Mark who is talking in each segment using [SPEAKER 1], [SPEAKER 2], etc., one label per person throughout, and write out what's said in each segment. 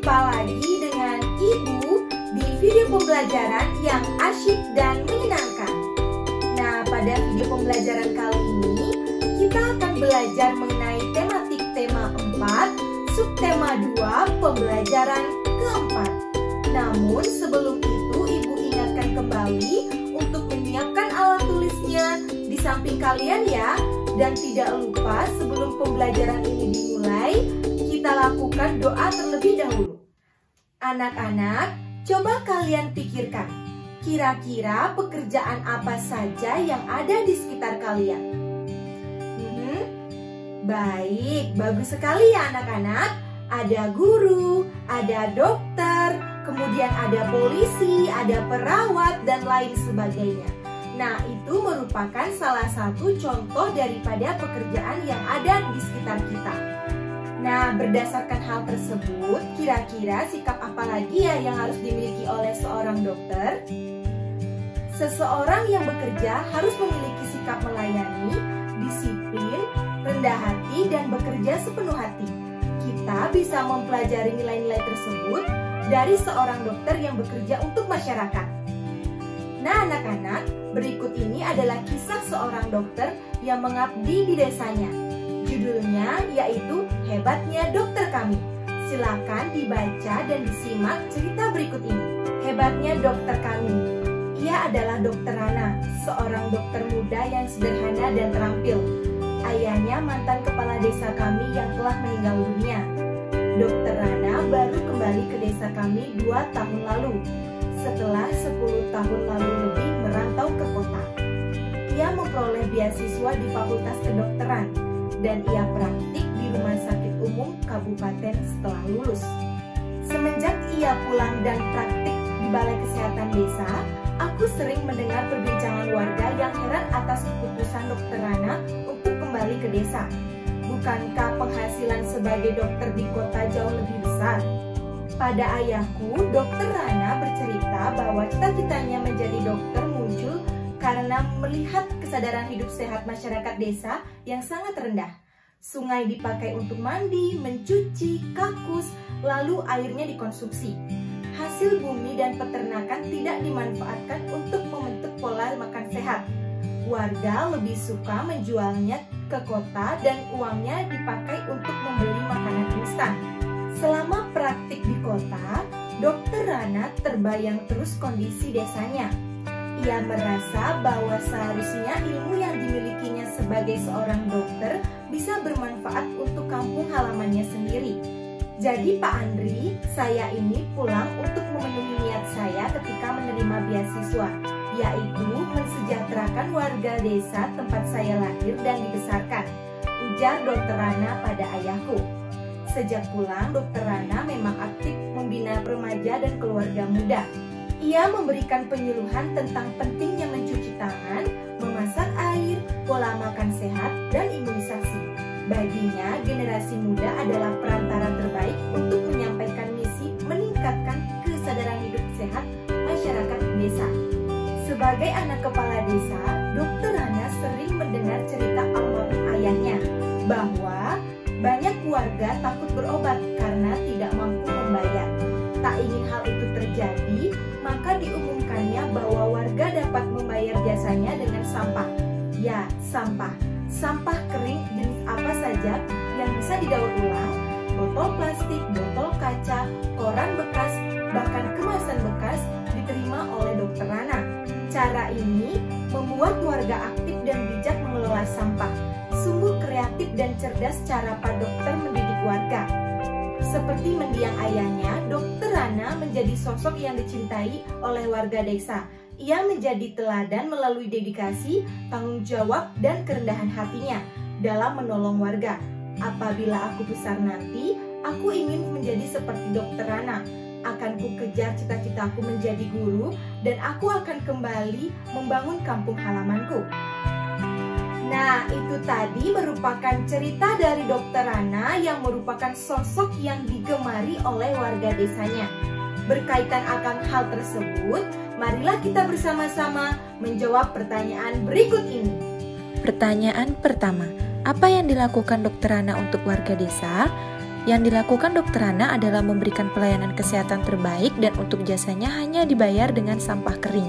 [SPEAKER 1] Jumpa lagi dengan Ibu di video pembelajaran yang asyik dan menyenangkan. Nah, pada video pembelajaran kali ini kita akan belajar mengenai tematik tema 4, subtema 2, pembelajaran keempat. Namun sebelum itu Ibu ingatkan kembali untuk menyiapkan alat tulisnya di samping kalian ya. Dan tidak lupa sebelum pembelajaran ini dimulai, kita lakukan doa terlebih dahulu. Anak-anak, coba kalian pikirkan, kira-kira pekerjaan apa saja yang ada di sekitar kalian? Baik, bagus sekali ya anak-anak. Ada guru, ada dokter, kemudian ada polisi, ada perawat, dan lain sebagainya. Nah, itu merupakan salah satu contoh daripada pekerjaan yang ada di sekitar kita. Nah, berdasarkan hal tersebut, kira-kira sikap apa lagi ya yang harus dimiliki oleh seorang dokter? Seseorang yang bekerja harus memiliki sikap melayani, disiplin, rendah hati, dan bekerja sepenuh hati. Kita bisa mempelajari nilai-nilai tersebut dari seorang dokter yang bekerja untuk masyarakat. Nah anak-anak, berikut ini adalah kisah seorang dokter yang mengabdi di desanya. Judulnya yaitu Hebatnya Dokter Kami. Silakan dibaca dan disimak cerita berikut ini. Hebatnya Dokter Kami. Ia adalah Dokter Rana, seorang dokter muda yang sederhana dan terampil. Ayahnya mantan kepala desa kami yang telah meninggal dunia. Dokter Rana baru kembali ke desa kami 2 tahun lalu. Setelah 10 tahun lalu lebih merantau ke kota. Ia memperoleh beasiswa di Fakultas Kedokteran dan ia praktik di Rumah Sakit Umum Kabupaten setelah lulus. Semenjak ia pulang dan praktik di Balai Kesehatan Desa, aku sering mendengar perbincangan warga yang heran atas keputusan Dokter Rana untuk kembali ke desa. Bukankah penghasilan sebagai dokter di kota jauh lebih besar? Pada ayahku, Dokter Rana bercerita bahwa cita-citanya menjadi dokter muncul karena melihat kesadaran hidup sehat masyarakat desa yang sangat rendah. Sungai dipakai untuk mandi, mencuci, kakus, lalu airnya dikonsumsi. Hasil bumi dan peternakan tidak dimanfaatkan untuk membentuk pola makan sehat. Warga lebih suka menjualnya ke kota dan uangnya dipakai untuk membeli makanan instan. Selama praktik di kota, Dokter Rana terbayang terus kondisi desanya. Ia merasa bahwa seharusnya ilmu yang dimilikinya sebagai seorang dokter bisa bermanfaat untuk kampung halamannya sendiri. Jadi Pak Andri, saya ini pulang untuk memenuhi niat saya ketika menerima beasiswa, yaitu mensejahterakan warga desa tempat saya lahir dan dibesarkan, ujar Dokter Rana pada ayahku. Sejak pulang, Dokter Rana memang aktif membina remaja dan keluarga muda. Ia memberikan penyuluhan tentang pentingnya mencuci tangan, memasak air, pola makan sehat, dan imunisasi. Baginya, generasi muda adalah perantara terbaik untuk menyampaikan misi meningkatkan kesadaran hidup sehat masyarakat desa. Sebagai anak kepala desa, Dokter Rana sering mendengar cerita almarhum ayahnya bahwa banyak keluarga takut berobat karena tidak mampu membayar. Tak ingin hal itu terjadi, maka diumumkannya bahwa warga dapat membayar jasanya dengan sampah. Ya, sampah. Sampah kering jenis apa saja yang bisa didaur ulang, botol plastik, botol kaca, koran bekas, bahkan kemasan bekas diterima oleh Dokter Rana. Cara ini membuat warga aktif dan bijak mengelola sampah. Sungguh kreatif dan cerdas cara Pak Dokter mendidik warga. Seperti mendiang ayahnya, Dokter Rana menjadi sosok yang dicintai oleh warga desa. Ia menjadi teladan melalui dedikasi, tanggung jawab, dan kerendahan hatinya dalam menolong warga. Apabila aku besar nanti, aku ingin menjadi seperti Dokter Rana. Akan ku kejar cita-citaku menjadi guru, dan aku akan kembali membangun kampung halamanku. Nah, itu tadi merupakan cerita dari Dokter Rana yang merupakan sosok yang digemari oleh warga desanya. Berkaitan akan hal tersebut, marilah kita bersama-sama menjawab pertanyaan berikut ini.
[SPEAKER 2] Pertanyaan pertama, apa yang dilakukan Dokter Rana untuk warga desa? Yang dilakukan Dokter Hana adalah memberikan pelayanan kesehatan terbaik dan untuk jasanya hanya dibayar dengan sampah kering.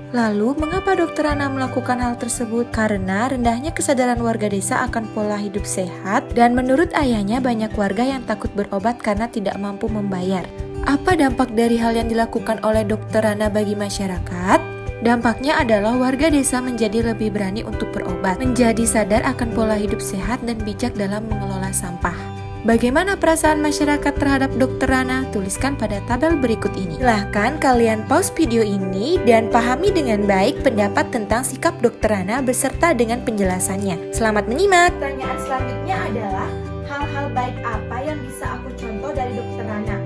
[SPEAKER 2] Lalu, mengapa Dokter Hana melakukan hal tersebut? Karena rendahnya kesadaran warga desa akan pola hidup sehat dan menurut ayahnya banyak warga yang takut berobat karena tidak mampu membayar. Apa dampak dari hal yang dilakukan oleh Dokter Hana bagi masyarakat? Dampaknya adalah warga desa menjadi lebih berani untuk berobat, menjadi sadar akan pola hidup sehat dan bijak dalam mengelola sampah. Bagaimana perasaan masyarakat terhadap Dokter Hana? Tuliskan pada tabel berikut ini. Silahkan kalian pause video ini dan pahami dengan baik pendapat tentang sikap Dokter Hana beserta dengan penjelasannya. Selamat menyimak!
[SPEAKER 1] Pertanyaan selanjutnya adalah, hal-hal baik apa yang bisa aku contoh dari Dokter Hana?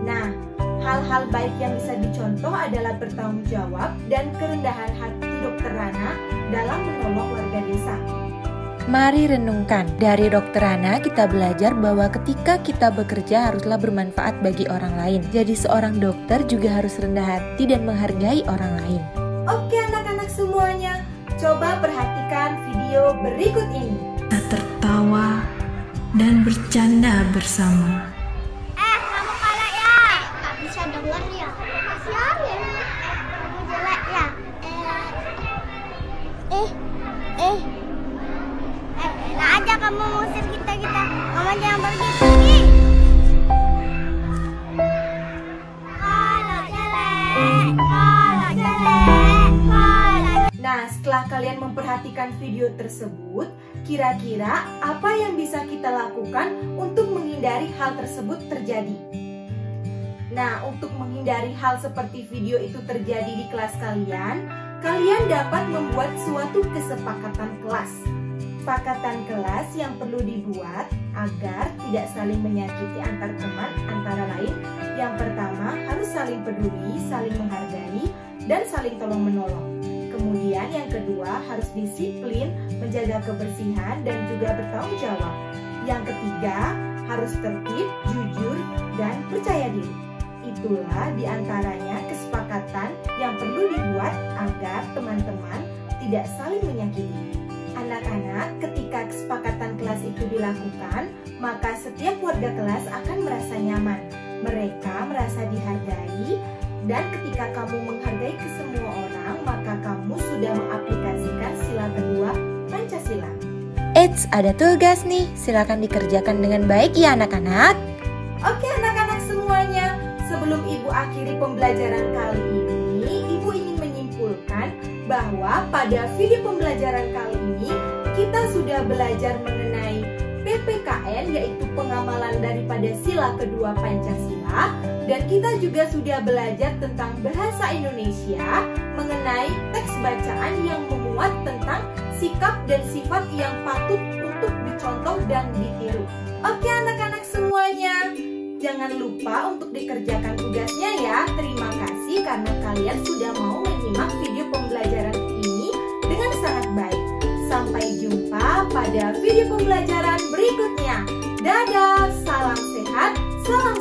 [SPEAKER 1] Nah, hal-hal baik yang bisa dicontoh adalah bertanggung jawab dan kerendahan hati Dokter Hana dalam menolong warga desa.
[SPEAKER 2] Mari renungkan. Dari Dokter Hana kita belajar bahwa ketika kita bekerja haruslah bermanfaat bagi orang lain. Jadi seorang dokter juga harus rendah hati dan menghargai orang lain.
[SPEAKER 1] Oke anak-anak semuanya, coba perhatikan video berikut ini.
[SPEAKER 3] Kita tertawa dan bercanda bersama.
[SPEAKER 4] Kamu kalah ya? Gak bisa denger ya? Kasihan ya? Kamu jelek ya? Enak aja kamu ngusir kita. Mama jangan pergi. Kalau jelek.
[SPEAKER 1] Nah, setelah kalian memperhatikan video tersebut, kira-kira apa yang bisa kita lakukan untuk menghindari hal tersebut terjadi? Nah, untuk menghindari hal seperti video itu terjadi di kelas kalian dapat membuat suatu kesepakatan kelas. Kesepakatan kelas yang perlu dibuat agar tidak saling menyakiti antar teman, antara lain yang pertama harus saling peduli, saling menghargai, dan saling tolong-menolong. Kemudian yang kedua harus disiplin, menjaga kebersihan, dan juga bertanggung jawab. Yang ketiga harus tertib, jujur, dan percaya diri. Itulah diantaranya kesepakatan yang perlu dibuat agar teman-teman tidak saling menyakiti. Anak-anak, ketika kesepakatan kelas itu dilakukan, maka setiap warga kelas akan merasa nyaman. Mereka merasa dihargai, dan ketika kamu menghargai ke semua orang, maka kamu sudah mengaplikasikan sila kedua Pancasila.
[SPEAKER 2] Eits, ada tugas nih, silakan dikerjakan dengan baik ya anak-anak.
[SPEAKER 1] Oke anak-anak semuanya, sebelum Ibu akhiri pembelajaran kali ini, Ibu ingin menyimpulkan bahwa pada video pembelajaran kali ini kita sudah belajar mengenai PPKN, yaitu pengamalan daripada sila kedua Pancasila, dan kita juga sudah belajar tentang bahasa Indonesia mengenai teks bacaan yang memuat tentang sikap dan sifat yang patut untuk dicontoh dan ditiru. Oke anak-anak semuanya, jangan lupa untuk dikerjakan tugasnya ya. Terima kasih karena kalian sudah mau menyimak video pembelajaran ini dengan sangat baik. Sampai jumpa pada video pembelajaran berikutnya. Dadah, salam sehat, salam